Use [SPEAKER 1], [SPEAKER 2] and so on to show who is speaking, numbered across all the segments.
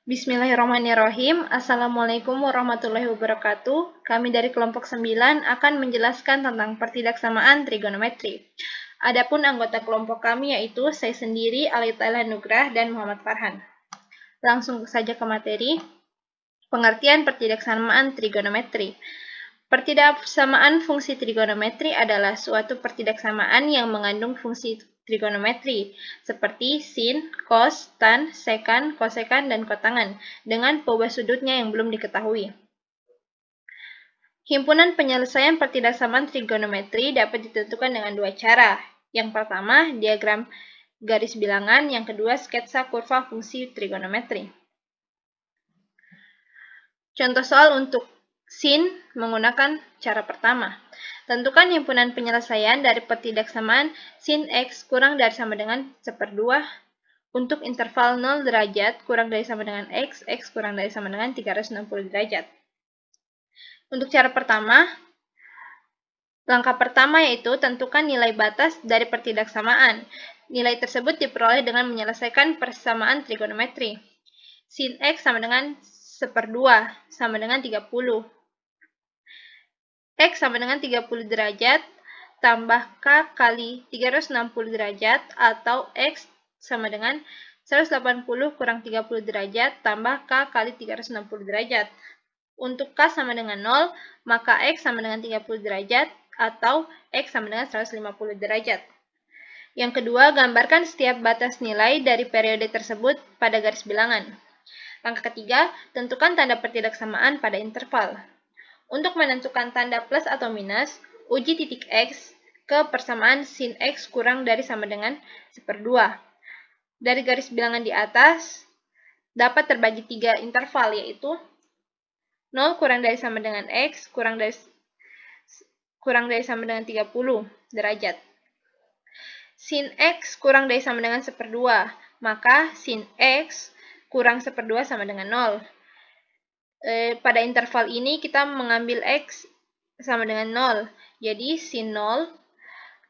[SPEAKER 1] Bismillahirrahmanirrahim. Assalamualaikum warahmatullahi wabarakatuh. Kami dari kelompok 9 akan menjelaskan tentang pertidaksamaan trigonometri. Adapun anggota kelompok kami yaitu saya sendiri, Alitaila Nugrah, dan Muhammad Farhan. Langsung saja ke materi. Pengertian pertidaksamaan trigonometri. Pertidaksamaan fungsi trigonometri adalah suatu pertidaksamaan yang mengandung fungsi trigonometri, seperti sin, cos, tan, sekan, kosekan, dan kotangan, dengan peubah sudutnya yang belum diketahui. Himpunan penyelesaian pertidaksamaan trigonometri dapat ditentukan dengan dua cara. Yang pertama, diagram garis bilangan, yang kedua, sketsa kurva fungsi trigonometri. Contoh soal untuk sin menggunakan cara pertama. Tentukan himpunan penyelesaian dari pertidaksamaan sin x kurang dari sama dengan 1/2 untuk interval 0 derajat kurang dari sama dengan x kurang dari sama dengan 360 derajat. Untuk cara pertama, langkah pertama yaitu tentukan nilai batas dari pertidaksamaan. Nilai tersebut diperoleh dengan menyelesaikan persamaan trigonometri. Sin x sama dengan 1/2 sama dengan 30. X sama dengan 30 derajat tambah K kali 360 derajat atau X sama dengan 180 kurang 30 derajat tambah K kali 360 derajat. Untuk K sama dengan 0, maka X sama dengan 30 derajat atau X sama dengan 150 derajat. Yang kedua, gambarkan setiap batas nilai dari periode tersebut pada garis bilangan. Langkah ketiga, tentukan tanda pertidaksamaan pada interval. Untuk menentukan tanda plus atau minus, uji titik X ke persamaan sin X kurang dari sama dengan 1/2. Dari garis bilangan di atas, dapat terbagi 3 interval, yaitu 0 kurang dari sama dengan X kurang dari sama dengan 30 derajat. Sin X kurang dari sama dengan 1/2, maka sin X kurang 1/2 sama dengan 0. Pada interval ini kita mengambil X sama dengan 0. Jadi sin 0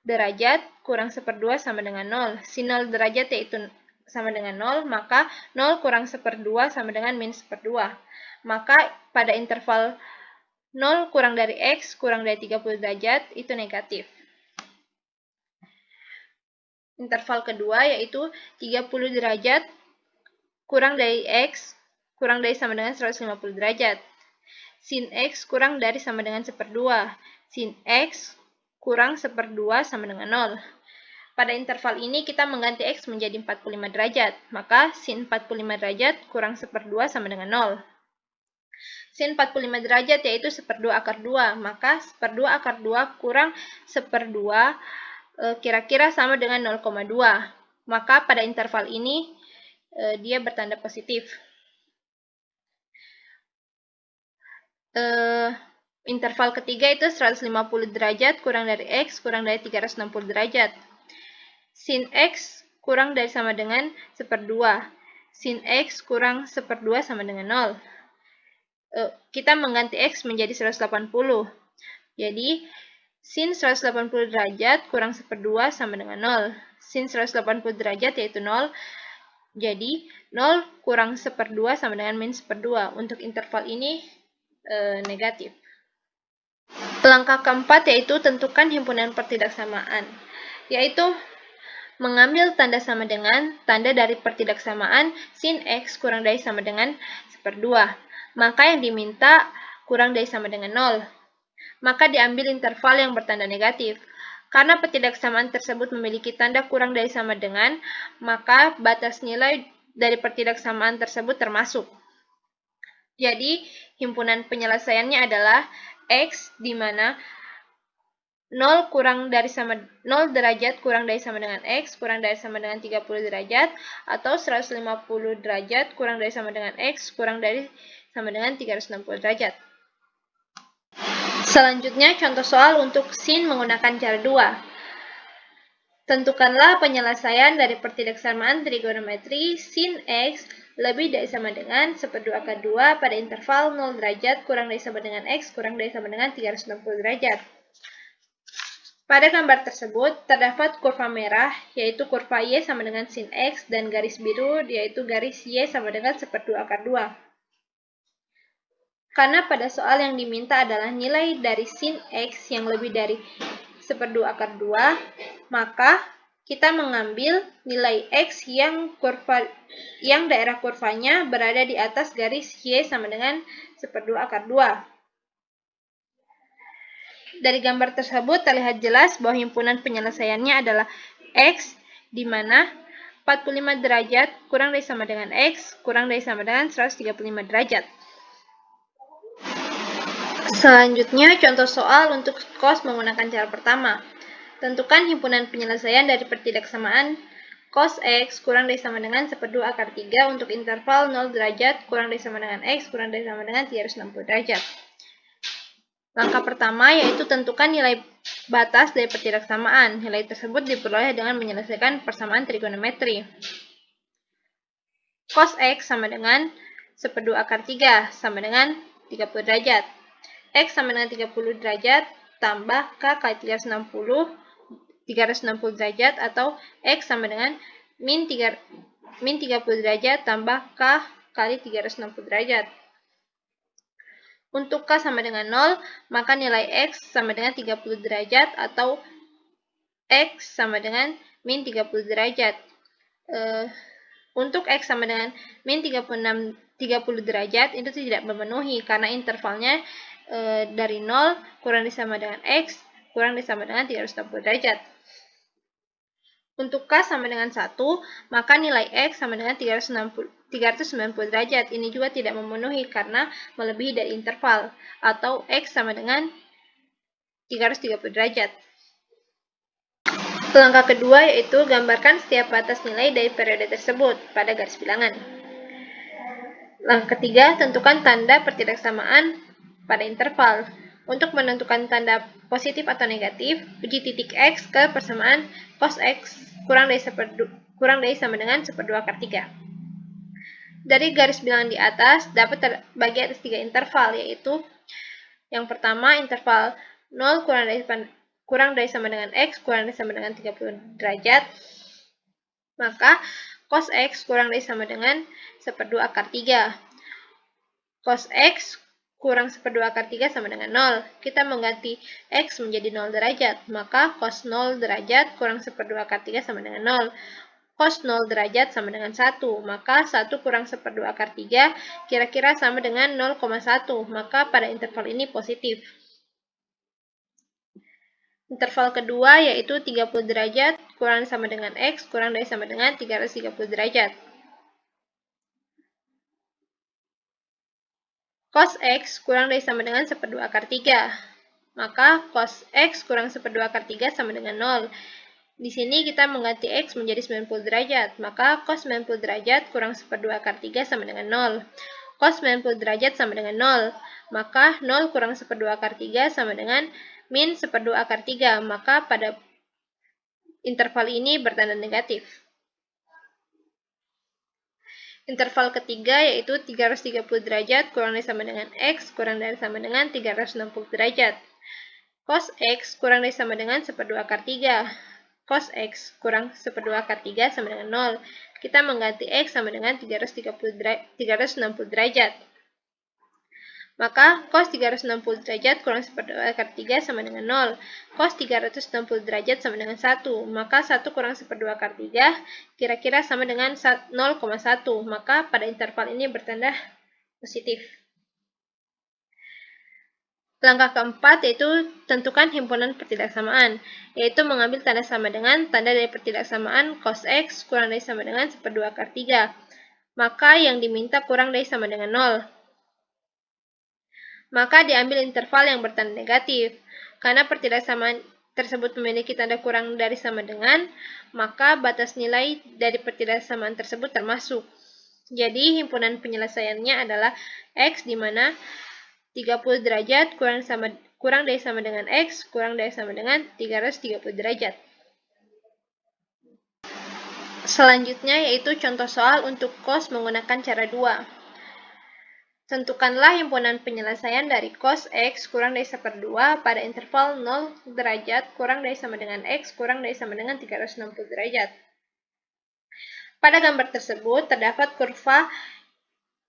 [SPEAKER 1] derajat kurang 1/2 sama dengan 0. Sin 0 derajat yaitu sama dengan 0, maka 0 kurang 1/2 sama dengan min 1/2. Maka pada interval 0 kurang dari X kurang dari 30 derajat itu negatif. Interval kedua yaitu 30 derajat kurang dari X kurang dari sama dengan 150 derajat. Sin X kurang dari sama dengan 1/2. Sin X kurang 1/2 sama dengan 0. Pada interval ini kita mengganti X menjadi 45 derajat. Maka sin 45 derajat kurang 1/2 sama dengan 0. Sin 45 derajat yaitu 1/2 akar 2. Maka 1/2 akar 2 kurang 1/2 kira-kira sama dengan 0,2. Maka pada interval ini dia bertanda positif. Interval ketiga itu 150 derajat kurang dari X kurang dari 360 derajat. Sin X kurang dari sama dengan 1/2. Sin X kurang 1/2 sama dengan 0. Kita mengganti X menjadi 180. Jadi, sin 180 derajat kurang 1/2 sama dengan 0. Sin 180 derajat yaitu 0. Jadi, 0 kurang 1/2 sama dengan min 1/2. Untuk interval ini negatif. Langkah keempat yaitu tentukan himpunan pertidaksamaan, yaitu mengambil tanda sama dengan tanda dari pertidaksamaan sin X kurang dari sama dengan 1/2. Maka yang diminta kurang dari sama dengan 0. Maka diambil interval yang bertanda negatif. Karena pertidaksamaan tersebut memiliki tanda kurang dari sama dengan, maka batas nilai dari pertidaksamaan tersebut termasuk. Jadi, himpunan penyelesaiannya adalah X di mana 0 derajat kurang dari sama dengan X kurang dari sama dengan 30 derajat atau 150 derajat kurang dari sama dengan X kurang dari sama dengan 360 derajat. Selanjutnya, contoh soal untuk sin menggunakan cara 2. Tentukanlah penyelesaian dari pertidaksamaan trigonometri sin X lebih dari sama dengan 1/2 akar 2 pada interval 0 derajat kurang dari sama dengan X kurang dari sama dengan 360 derajat. Pada gambar tersebut, terdapat kurva merah, yaitu kurva Y sama dengan sin X, dan garis biru, yaitu garis Y sama dengan 1/2 akar 2. Karena pada soal yang diminta adalah nilai dari sin X yang lebih dari 1/2 akar 2, maka kita mengambil nilai X yang daerah kurvanya berada di atas garis Y sama dengan 1/2 akar 2. Dari gambar tersebut terlihat jelas bahwa himpunan penyelesaiannya adalah X, di mana 45 derajat kurang dari sama dengan X, kurang dari sama dengan 135 derajat. Selanjutnya, contoh soal untuk cos menggunakan cara pertama. Tentukan himpunan penyelesaian dari pertidaksamaan cos X kurang dari sama dengan 1/2 akar 3 untuk interval 0 derajat kurang dari sama dengan X kurang dari sama dengan 360 derajat. Langkah pertama yaitu tentukan nilai batas dari pertidaksamaan. Nilai tersebut diperoleh dengan menyelesaikan persamaan trigonometri. Cos X sama dengan 1/2 akar 3 sama dengan 30 derajat. X sama dengan 30 derajat tambah K kali 360 derajat atau X sama dengan min 30 derajat tambah K kali 360 derajat. Untuk K sama dengan 0, maka nilai X sama dengan 30 derajat atau X sama dengan min 30 derajat. Untuk X sama dengan min 30 derajat itu tidak memenuhi karena intervalnya dari 0 kurang dari sama dengan X kurang dari sama dengan 360 derajat. Untuk K sama dengan 1, maka nilai X sama dengan 390 derajat. Ini juga tidak memenuhi karena melebihi dari interval, atau X sama dengan 330 derajat. Langkah kedua yaitu gambarkan setiap batas nilai dari periode tersebut pada garis bilangan. Langkah ketiga, tentukan tanda pertidaksamaan pada interval. Untuk menentukan tanda positif atau negatif, uji titik X ke persamaan cos X kurang dari sama dengan 1/2 akar 3. Dari garis bilangan di atas dapat terbagi atas 3 interval, yaitu yang pertama interval 0 kurang dari sama dengan X kurang dari sama dengan 30 derajat, maka cos X kurang dari sama dengan 1/2 akar 3. Cos X kurang 1/2 akar 3 sama dengan 0. Kita mengganti X menjadi 0 derajat, maka cos 0 derajat kurang 1/2 akar 3 sama dengan 0. Cos 0 derajat sama dengan 1, maka 1 kurang 1/2 akar 3 kira-kira sama dengan 0,1, maka pada interval ini positif. Interval kedua yaitu 30 derajat kurang sama dengan X kurang dari sama dengan 330 derajat. Cos X kurang dari sama dengan 1/2 akar 3. Maka cos X kurang 1/2 akar 3 sama dengan 0. Di sini kita mengganti X menjadi 90 derajat. Maka cos 90 derajat kurang 1/2 akar 3 sama dengan 0. Cos 90 derajat sama dengan 0. Maka 0 kurang 1/2 akar 3 sama dengan min 1/2 akar 3. Maka pada interval ini bertanda negatif. Interval ketiga yaitu 330 derajat kurang dari sama dengan X kurang dari sama dengan 360 derajat. Cos X kurang dari sama dengan 1/2 akar 3. Cos X kurang 1/2 akar 3 sama dengan 0. Kita mengganti X sama dengan 360 derajat. Maka cos 360 derajat kurang 1/2 akar 3 sama dengan 0. Cos 360 derajat sama dengan 1. Maka 1 kurang 1/2 akar 3 kira-kira sama dengan 0,1. Maka pada interval ini bertanda positif. Langkah keempat yaitu tentukan himpunan pertidaksamaan, yaitu mengambil tanda sama dengan tanda dari pertidaksamaan cos X kurang dari sama dengan 1/2 akar 3. Maka yang diminta kurang dari sama dengan 0. Maka diambil interval yang bertanda negatif. Karena pertidaksamaan tersebut memiliki tanda kurang dari sama dengan, maka batas nilai dari pertidaksamaan tersebut termasuk. Jadi himpunan penyelesaiannya adalah X di mana 30 derajat kurang dari sama dengan X kurang dari sama dengan 330 derajat. Selanjutnya yaitu contoh soal untuk cos menggunakan cara 2. Tentukanlah himpunan penyelesaian dari cos X kurang dari 1/2 pada interval 0 derajat kurang dari sama dengan X kurang dari sama dengan 360 derajat. Pada gambar tersebut terdapat kurva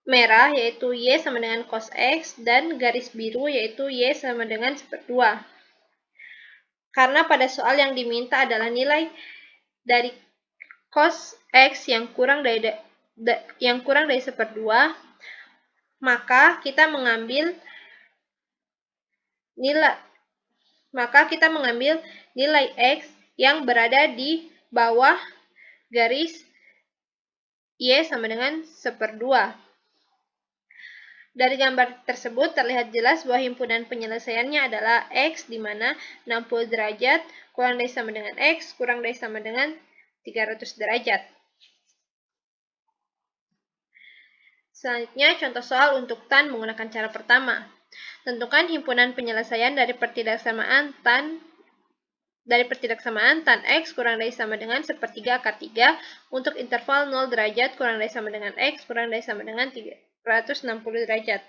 [SPEAKER 1] merah yaitu Y sama dengan cos X dan garis biru yaitu Y sama dengan 1/2. Karena pada soal yang diminta adalah nilai dari cos X yang kurang dari 1/2, maka kita mengambil nilai X yang berada di bawah garis Y sama dengan 1/2. Dari gambar tersebut terlihat jelas bahwa himpunan penyelesaiannya adalah X di mana 60 derajat kurang dari sama dengan X kurang dari sama dengan 300 derajat. Selanjutnya, contoh soal untuk tan menggunakan cara pertama. Tentukan himpunan penyelesaian dari pertidaksamaan tan X kurang dari sama dengan 1/3 akar 3 untuk interval 0 derajat kurang dari sama dengan X kurang dari sama dengan 360 derajat.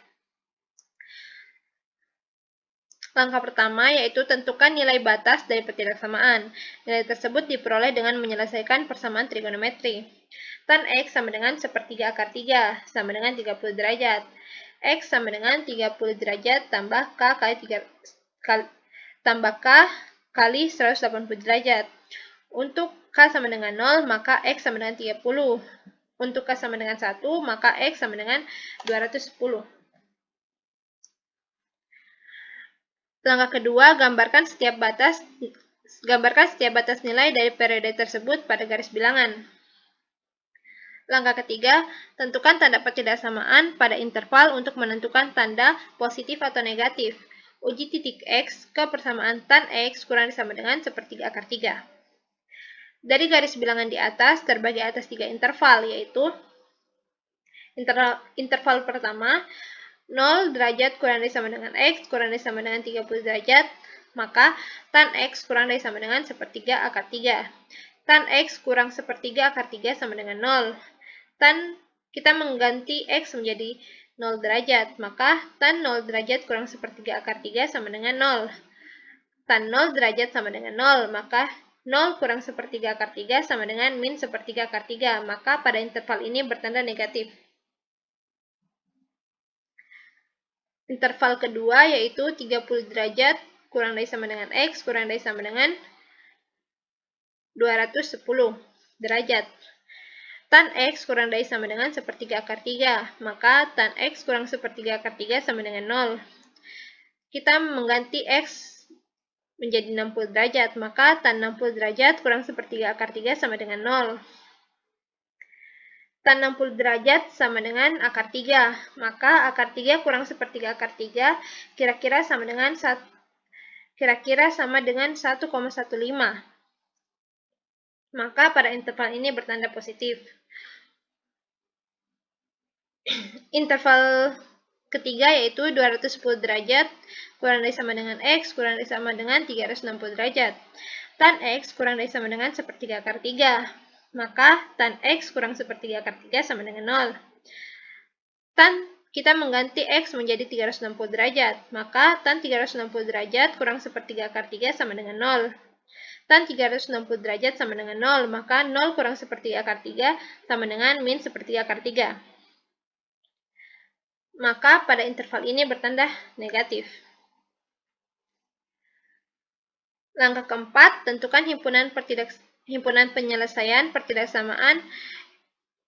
[SPEAKER 1] Langkah pertama yaitu tentukan nilai batas dari pertidaksamaan. Nilai tersebut diperoleh dengan menyelesaikan persamaan trigonometri. Tan X sama dengan 1/3 akar 3 sama dengan 30 derajat. X sama dengan 30 derajat tambah K kali 180 derajat. Untuk K sama dengan 0, maka X sama dengan 30. Untuk K sama dengan 1, maka X sama dengan 210. Langkah kedua, gambarkan setiap batas nilai dari periode tersebut pada garis bilangan. Langkah ketiga, tentukan tanda pertidaksamaan pada interval untuk menentukan tanda positif atau negatif. Uji titik X ke persamaan tan X kurang sama dengan 1/3 akar 3. Dari garis bilangan di atas terbagi atas 3 interval, yaitu interval pertama 0 derajat kurang dari sama dengan X kurang dari sama dengan 30 derajat, maka tan X kurang dari sama dengan 1/3 akar 3. Tan X kurang 1/3 akar 3 sama dengan 0. Tan kita mengganti X menjadi 0 derajat, maka tan 0 derajat kurang 1/3 akar 3 sama dengan 0. Tan 0 derajat sama dengan 0, maka 0 kurang 1/3 akar 3 sama dengan min 1/3 akar 3, maka pada interval ini bertanda negatif. Interval kedua yaitu 30 derajat kurang dari sama dengan X kurang dari sama dengan 210 derajat. Tan X kurang dari sama dengan 1/3 akar 3, maka tan X kurang 1/3 akar 3 sama dengan 0. Kita mengganti X menjadi 60 derajat, maka tan 60 derajat kurang 1/3 akar 3 sama dengan 0. Tan 60 derajat sama dengan akar 3, maka akar 3 kurang 1/3 akar 3 kira-kira sama dengan 1,15. Maka pada interval ini bertanda positif. Interval ketiga yaitu 210 derajat kurang dari sama dengan X kurang dari sama dengan 360 derajat. Tan X kurang dari sama dengan 1/3 akar 3, maka tan X kurang 1/3 akar 3 sama dengan 0. Tan kita mengganti X menjadi 360 derajat, maka tan 360 derajat kurang 1/3 akar 3 sama dengan 0. Tan 360 derajat sama dengan 0, maka 0 kurang 1/3 akar 3 sama dengan min 1/3 akar 3. Maka pada interval ini bertanda negatif. Langkah keempat, tentukan himpunan penyelesaian pertidaksamaan,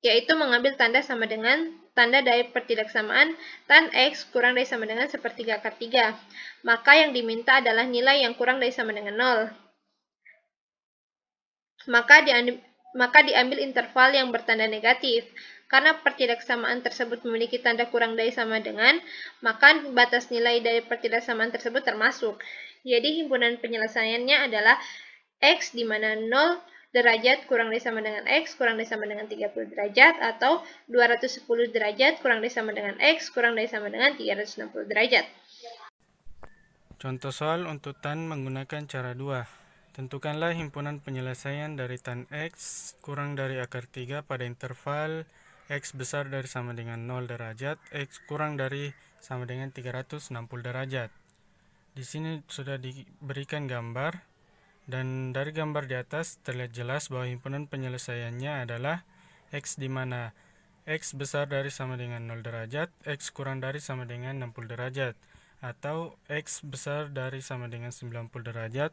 [SPEAKER 1] yaitu mengambil tanda sama dengan tanda dari pertidaksamaan tan X kurang dari sama dengan 1/3 akar 3. Maka yang diminta adalah nilai yang kurang dari sama dengan 0. Maka diambil interval yang bertanda negatif. Karena pertidaksamaan tersebut memiliki tanda kurang dari sama dengan, maka batas nilai dari pertidaksamaan tersebut termasuk. Jadi himpunan penyelesaiannya adalah X di mana 0 derajat kurang dari sama dengan X kurang dari sama dengan 30 derajat atau 210 derajat kurang dari sama dengan X kurang dari sama dengan 360 derajat.
[SPEAKER 2] Contoh soal untuk tan menggunakan cara 2. Tentukanlah himpunan penyelesaian dari tan X kurang dari akar 3 pada interval X besar dari sama dengan 0 derajat, X kurang dari sama dengan 360 derajat. Di sini sudah diberikan gambar, dan dari gambar di atas terlihat jelas bahwa himpunan penyelesaiannya adalah X di mana X besar dari sama dengan 0 derajat, X kurang dari sama dengan 60 derajat, atau X besar dari sama dengan 90 derajat,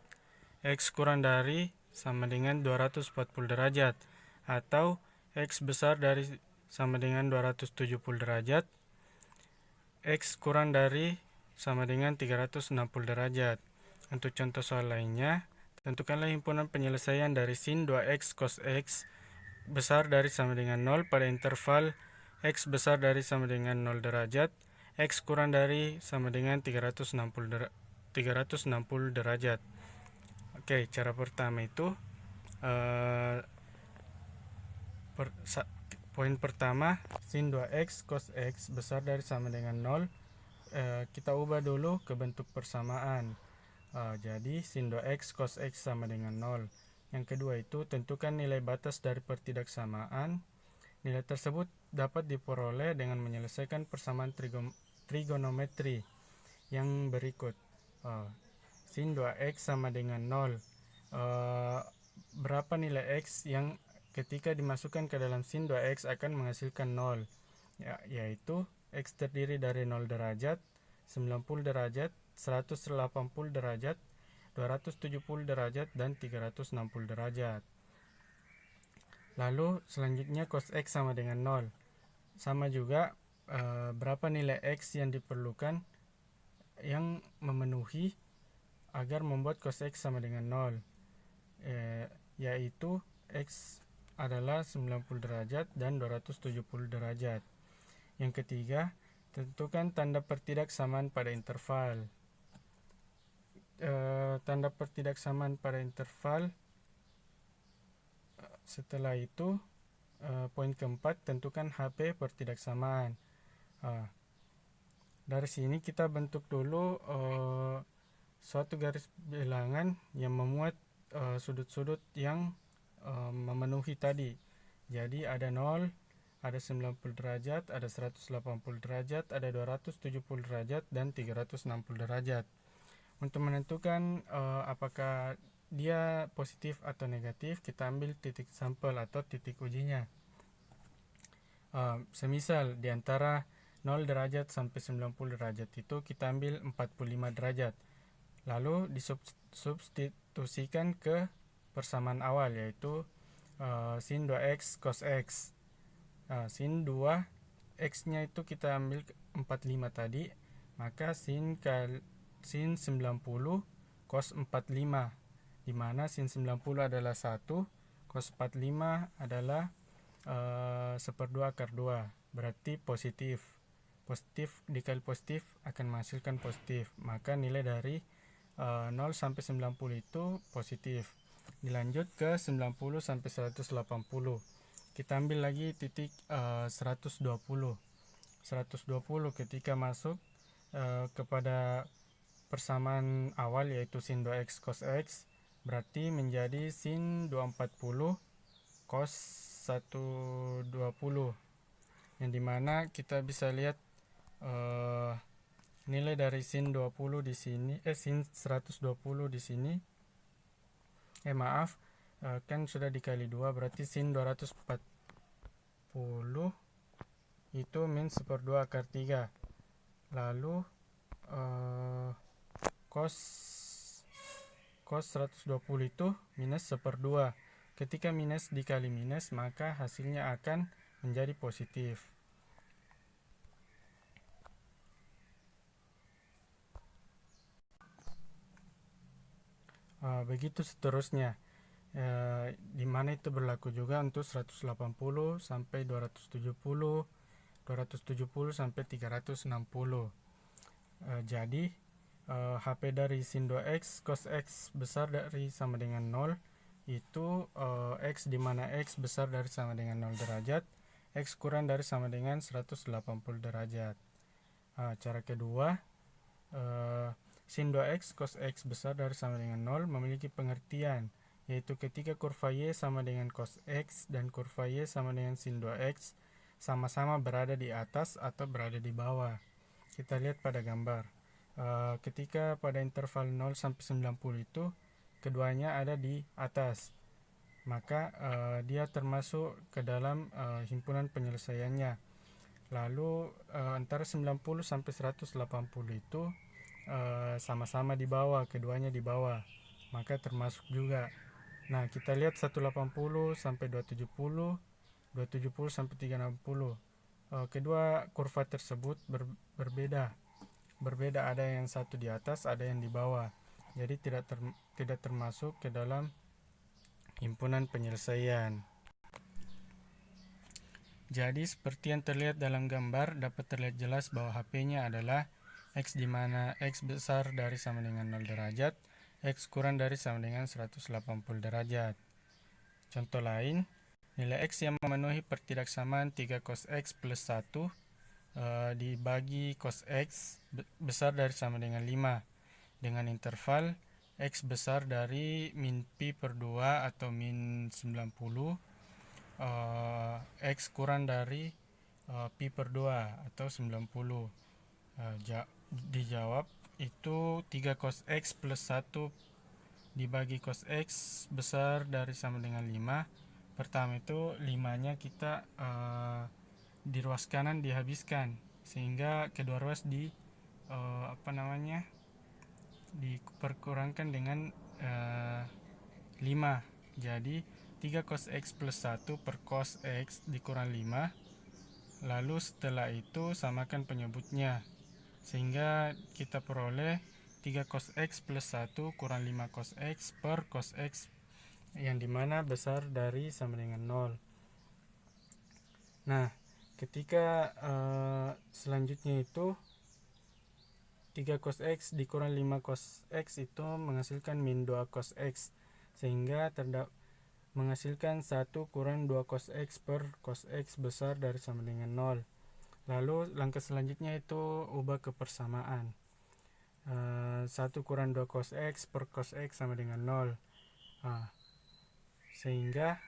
[SPEAKER 2] X kurang dari sama dengan 240 derajat, atau X besar dari sama dengan 270 derajat, X kurang dari sama dengan 360 derajat. Untuk contoh soal lainnya, tentukanlah himpunan penyelesaian dari sin 2x cos x besar dari sama dengan 0 pada interval X besar dari sama dengan 0 derajat, X kurang dari sama dengan 360 derajat. Oke, cara pertama itu poin pertama, sin 2x cos x besar dari sama dengan 0, kita ubah dulu ke bentuk persamaan. Jadi sin 2x cos x sama dengan 0. Yang kedua itu, tentukan nilai batas dari pertidaksamaan. Nilai tersebut dapat diperoleh dengan menyelesaikan persamaan trigonometri yang berikut. Sin 2x sama dengan 0. Berapa nilai x yang ketika dimasukkan ke dalam sin 2x akan menghasilkan 0, yaitu x terdiri dari 0 derajat, 90 derajat, 180 derajat, 270 derajat, dan 360 derajat. Lalu selanjutnya cos x sama dengan 0. Sama juga berapa nilai x yang diperlukan yang memenuhi agar membuat cos x sama dengan 0, yaitu x adalah 90 derajat dan 270 derajat. Yang ketiga, tentukan tanda pertidaksamaan pada interval. Tanda pertidaksamaan pada interval. Setelah itu, poin keempat, tentukan HP pertidaksamaan. Dari sini kita bentuk dulu suatu garis bilangan yang memuat sudut-sudut yang memenuhi tadi. Jadi ada 0, ada 90 derajat, ada 180 derajat, ada 270 derajat, dan 360 derajat. Untuk menentukan apakah dia positif atau negatif, kita ambil titik sampel atau titik ujinya. Semisal di antara 0 derajat sampai 90 derajat itu kita ambil 45 derajat. Lalu disubstitusikan ke persamaan awal, yaitu sin 2x cos x. Sin 2x nya itu kita ambil 45 tadi, maka sin 90 cos 45, di mana sin 90 adalah 1, cos 45 adalah 1/2 akar 2, berarti positif. Positif dikali positif akan menghasilkan positif, maka nilai dari 0 sampai 90 itu positif. Dilanjut ke 90 sampai 180. Kita ambil lagi titik 120. 120 ketika masuk kepada persamaan awal, yaitu sin 2x cos x, berarti menjadi sin 240 cos 120, yang dimana kita bisa lihat nilai dari sin 20 di sini, sin 120 di sini, kan sudah dikali 2, berarti sin 240 itu min 1/2 akar 3. Lalu cos 120 itu minus 1/2. Ketika minus dikali minus, maka hasilnya akan menjadi positif. Begitu seterusnya, di mana itu berlaku juga untuk 180 sampai 270, 270 sampai 360. Jadi HP dari sin 2x cos x besar dari sama dengan 0 itu x, di mana x besar dari sama dengan 0 derajat, x kurang dari sama dengan 180 derajat. Cara kedua, sin 2x cos x besar dari sama dengan 0 memiliki pengertian, yaitu ketika kurva y sama dengan cos x dan kurva y sama dengan sin 2x, sama-sama berada di atas atau berada di bawah. Kita lihat pada gambar. Ketika pada interval 0 sampai 90 itu keduanya ada di atas, maka dia termasuk ke dalam himpunan penyelesaiannya. Lalu antara 90 sampai 180 itu sama-sama di bawah, keduanya di bawah, maka termasuk juga. Nah, kita lihat 180 sampai 270, 270 sampai 360. Kedua kurva tersebut berbeda. Berbeda, ada yang satu di atas, ada yang di bawah. Jadi tidak termasuk ke dalam himpunan penyelesaian. Jadi seperti yang terlihat dalam gambar, dapat terlihat jelas bahwa HP-nya adalah X, di mana X besar dari sama dengan 0 derajat, X kurang dari sama dengan 180 derajat. Contoh lain, nilai X yang memenuhi pertidaksamaan 3 cos X plus 1 dibagi cos X besar dari sama dengan 5 dengan interval X besar dari min pi per 2 atau min 90, X kurang dari pi per 2 atau 90. Dijawab itu 3 cos X plus 1 dibagi cos X besar dari sama dengan 5. Pertama itu 5-nya kita di ruas kanan dihabiskan, sehingga kedua ruas diperkurangkan dengan 5. Jadi 3 cos X plus 1 per cos X dikurang 5. Lalu setelah itu samakan penyebutnya, sehingga kita peroleh 3 cos X plus 1 kurang 5 cos X per cos X, yang dimana besar dari sama dengan 0. Nah, ketika selanjutnya itu 3 cos X dikurang 5 cos X itu menghasilkan min 2 cos X, sehingga menghasilkan 1 kurang 2 cos X per cos X besar dari sama dengan 0. Lalu langkah selanjutnya itu ubah ke persamaan. 1 kurang 2 cos X per cos X sama dengan 0. Sehingga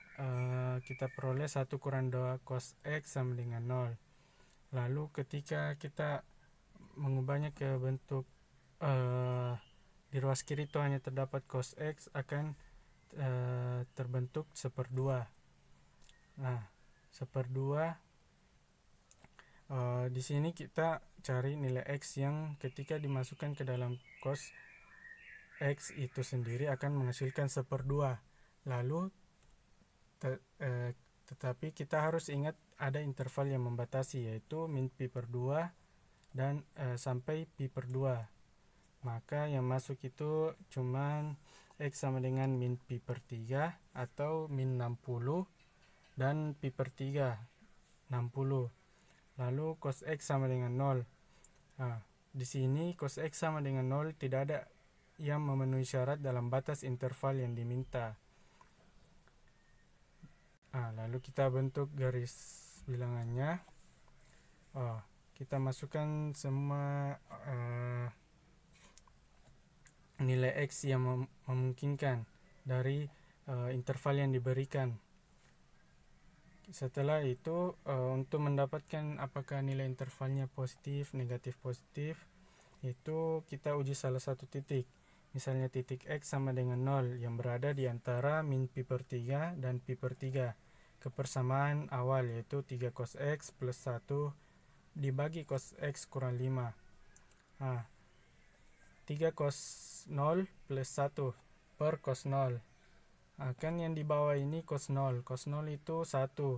[SPEAKER 2] kita peroleh 1 kurang 2 cos X sama dengan 0. Lalu ketika kita mengubahnya ke bentuk di ruas kiri itu hanya terdapat cos X, akan terbentuk 1/2. Nah, 1/2 di sini kita cari nilai X yang ketika dimasukkan ke dalam cos X itu sendiri akan menghasilkan 1/2. Lalu tetapi kita harus ingat ada interval yang membatasi, yaitu min pi per 2 dan sampai pi per 2. Maka yang masuk itu cuman X sama dengan min pi per 3 atau min 60 dan pi per 3 60. Lalu cos X sama dengan 0. Di sini cos X sama dengan 0 tidak ada yang memenuhi syarat dalam batas interval yang diminta. Lalu kita bentuk garis bilangannya. Kita masukkan semua nilai X yang memungkinkan dari interval yang diberikan. Setelah itu untuk mendapatkan apakah nilai intervalnya positif, negatif, positif, itu kita uji salah satu titik. Misalnya titik X sama dengan 0 yang berada di antara min pi per 3 dan pi per 3. Kepersamaan awal yaitu 3 cos X plus 1 dibagi cos X kurang 5. 3 cos 0 plus 1 per cos 0. Kan yang di bawah ini cos 0. Cos 0 itu 1.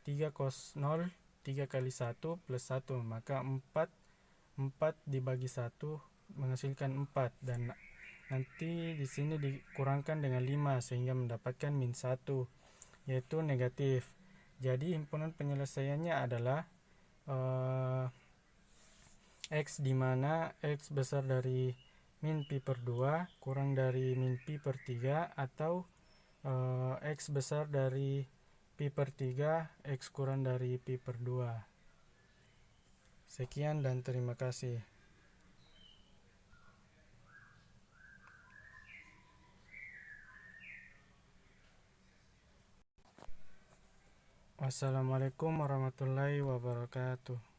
[SPEAKER 2] 3 cos 0, 3 kali 1 plus 1. Maka 4 dibagi 1 menghasilkan 4. Dan nanti di sini dikurangkan dengan 5 sehingga mendapatkan min 1, yaitu negatif. Jadi himpunan penyelesaiannya adalah X, di mana X besar dari min pi per 2 kurang dari min pi per 3 atau X besar dari pi per 3 X kurang dari pi per 2. Sekian dan terima kasih. Assalamualaikum warahmatullahi wabarakatuh.